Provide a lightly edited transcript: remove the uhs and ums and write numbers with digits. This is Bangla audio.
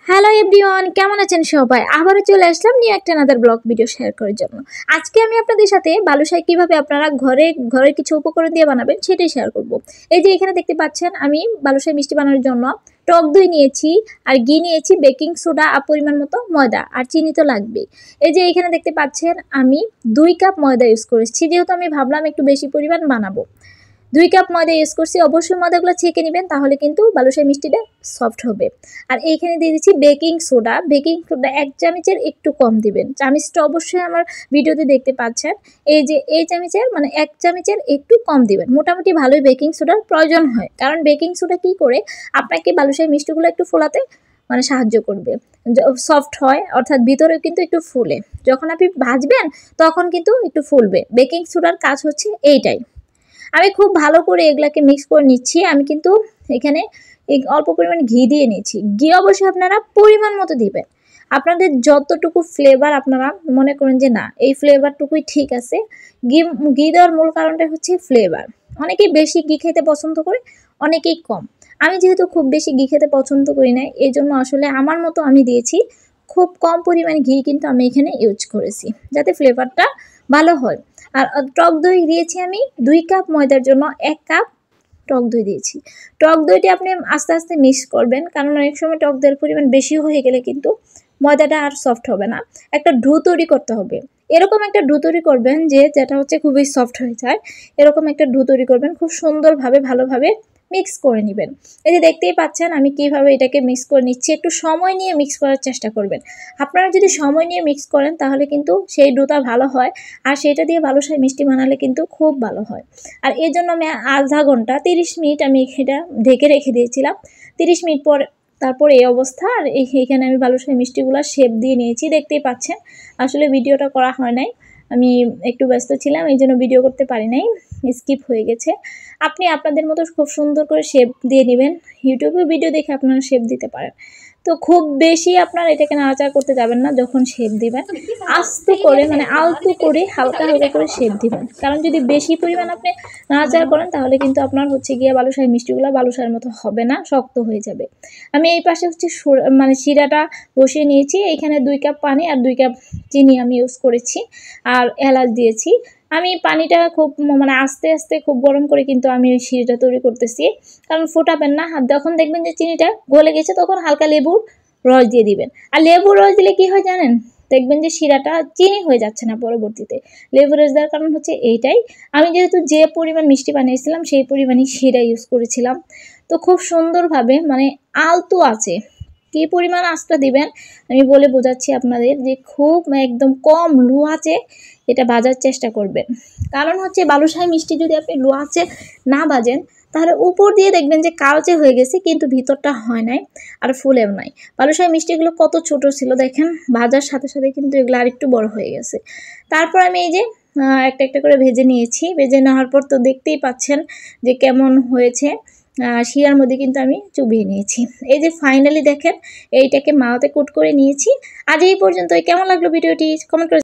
হ্যালো এভরিওয়ান, কেমন আছেন সবাই? আবারও চলে আসলাম নিউ একটা আনাদার ব্লগ ভিডিও শেয়ার করার জন্য। আজকে আমি আপনাদের সাথে বালুশাহী কিভাবে আপনারা ঘরের কিছু উপকরণ দিয়ে বানাবেন সেটাই শেয়ার করব। এই যে এখানে দেখতে পাচ্ছেন আমি বালুশাহী মিষ্টি বানানোর জন্য টক দই নিয়েছি, আর ঘি নিয়েছি, বেকিং সোডা আর পরিমাণ মতো ময়দা, আর চিনি তো লাগবেই। এই যে এখানে দেখতে পাচ্ছেন আমি 2 কাপ ময়দা ইউজ করেছি, যেহেতু আমি ভাবলাম একটু বেশি পরিমাণ বানাবো। 2 কাপ ময়দা ইউজ করছি। অবশ্যই ময়দাগুলো ছেঁকে নেবেন, তাহলে কিন্তু বালুশাহী মিষ্টিটা সফট হবে। আর এইখানে দিয়ে দিচ্ছি বেকিং সোডা। বেকিং সোডা 1 চামচের একটু কম দিবেন। চামচটা অবশ্যই আমার ভিডিওতে দেখতে পাচ্ছেন। এই যে এই চামচের মানে 1 চামচের একটু কম দিবেন। মোটামুটি ভালোই বেকিং সোডার প্রয়োজন হয়, কারণ বেকিং সোডা কি করে আপনাকে বালুশাহী মিষ্টিগুলো একটু ফোলাতে সাহায্য করবে, সফট হয়, অর্থাৎ ভিতরেও কিন্তু একটু ফুলে। যখন আপনি ভাজবেন তখন কিন্তু একটু ফুলবে। বেকিং সোডার কাজ হচ্ছে এইটাই। আমি খুব ভালো করে এগুলাকে মিক্স করে নিচ্ছি। আমি কিন্তু এখানে অল্প পরিমাণ ঘি দিয়ে নিচ্ছি। ঘি অবশ্যই আপনারা পরিমাণ মতো দিবেন। আপনাদের যতটুকু ফ্লেভার আপনারা মনে করেন যে না এই ফ্লেভারটুকুই ঠিক আছে। ঘি দেওয়ার মূল কারণটা হচ্ছে ফ্লেভার। অনেকেই বেশি ঘি খেতে পছন্দ করে, অনেকেই কম। আমি যেহেতু খুব বেশি ঘি খেতে পছন্দ করি না, এই জন্য আসলে আমার মতো আমি দিয়েছি খুব কম পরিমাণ ঘি, কিন্তু আমি এখানে ইউজ করেছি যাতে ফ্লেভারটা ভালো হয়। আর টক দই দিয়েছি আমি 2 কাপ ময়দার জন্য 1 কাপ টক দই দিয়েছি। টক দইটি আপনি আস্তে আস্তে মিক্স করবেন, কারণ অনেক সময় টক দইয়ের পরিমাণ বেশি হয়ে গেলে কিন্তু ময়দাটা আর সফট হবে না। একটা ডো তৈরি করতে হবে। এরকম একটা ডো তৈরি করবেন যেটা হচ্ছে খুবই সফট হয়ে যায়। এরকম একটা ডো তৈরি করবেন, খুব সুন্দরভাবে ভালোভাবে মিক্স করে নেবেন। এই যে দেখতেই পাচ্ছেন আমি কিভাবে এটাকে মিক্স করে নিচ্ছি। একটু সময় নিয়ে মিক্স করার চেষ্টা করবেন। আপনারা যদি সময় নিয়ে মিক্স করেন তাহলে কিন্তু সেই ডোটা ভালো হয়, আর সেটা দিয়ে বালুশাহী মিষ্টি বানালে কিন্তু খুব ভালো হয়। আর এর জন্য আমি আধা ঘন্টা 30 মিনিট আমি এটা ঢেকে রেখে দিয়েছিলাম। 30 মিনিট পর তারপর এই অবস্থা। আর এইখানে আমি বালুশাহী মিষ্টিগুলো শেপ দিয়ে নিয়েছি, দেখতেই পাচ্ছেন। আসলে ভিডিওটা করা হয় নাই, আমি একটু ব্যস্ত ছিলাম, এই জন্য ভিডিও করতে পারি নাই, স্কিপ হয়ে গেছে। আপনি আপনাদের মতো খুব সুন্দর করে শেপ দিয়ে নেবেন। ইউটিউবে ভিডিও দেখে আপনারা শেপ দিতে পারেন। তো খুব বেশি আপনারা এটাকে নাড়াচাড়া করতে যাবেন না। যখন শেপ দিবেন আস্তে করে আলতু করে হালকা হালকা করে শেপ দিবেন, কারণ যদি বেশি পরিমাণ আপনি নাড়াচাড়া করেন তাহলে কিন্তু আপনার হচ্ছে গিয়ে বালুশাহী মিষ্টিগুলো বালুশাহীর মতো হবে না, শক্ত হয়ে যাবে। আমি এই পাশে হচ্ছে শিরাটা বসিয়ে নিয়েছি। এখানে 2 কাপ পানি আর 2 কাপ চিনি আমি ইউজ করেছি, আর এলাচ দিয়েছি। আমি পানিটা খুব আস্তে আস্তে খুব গরম করে কিন্তু আমি ওই শিরাটা তৈরি করতেছি, কারণ ফোটাবেন না। আর যখন দেখবেন যে চিনিটা গলে গেছে তখন হালকা লেবুর রস দিয়ে দিবেন। আর লেবুর রস দিলে কি হয় জানেন, দেখবেন যে শিরাটা চিনি হয়ে যাচ্ছে না পরবর্তীতে। লেবুর রস দেওয়ার কারণ হচ্ছে এইটাই। আমি যেহেতু যে পরিমাণ মিষ্টি বানিয়েছিলাম সেই পরিমাণই শিরা ইউজ করেছিলাম। তো খুব সুন্দরভাবে আলতো আছে কি পরিমাণ আঁচটা দিবেন আমি বলে বোঝাচ্ছি আপনাদের, যে খুব একদম কম লো আঁচে এটা ভাজার চেষ্টা করবেন। কারণ হচ্ছে বালুশাহী মিষ্টি যদি আপনি লো আঁচে না ভাজেন তাহলে উপর দিয়ে দেখবেন যে কালচে হয়ে গেছে, কিন্তু ভিতরটা হয় নাই আর ফুলেও নাই। বালুশাহী মিষ্টিগুলো কত ছোট ছিল দেখেন, ভাজার সাথে সাথে কিন্তু এগুলো আরেকটু বড় হয়ে গেছে। তারপর আমি এই যে একটা একটা করে ভেজে নিয়েছি। ভেজে নেওয়ার পর তো দেখতেই পাচ্ছেন যে কেমন হয়েছে। শিরার মধ্যে কিন্তু আমি চুবিয়ে নিয়েছি। এই যে ফাইনালি দেখেন এইটাকে মাওতে কোট করে নিয়েছি। আজ এই পর্যন্তই। কেমন লাগলো ভিডিওটি কমেন্ট করে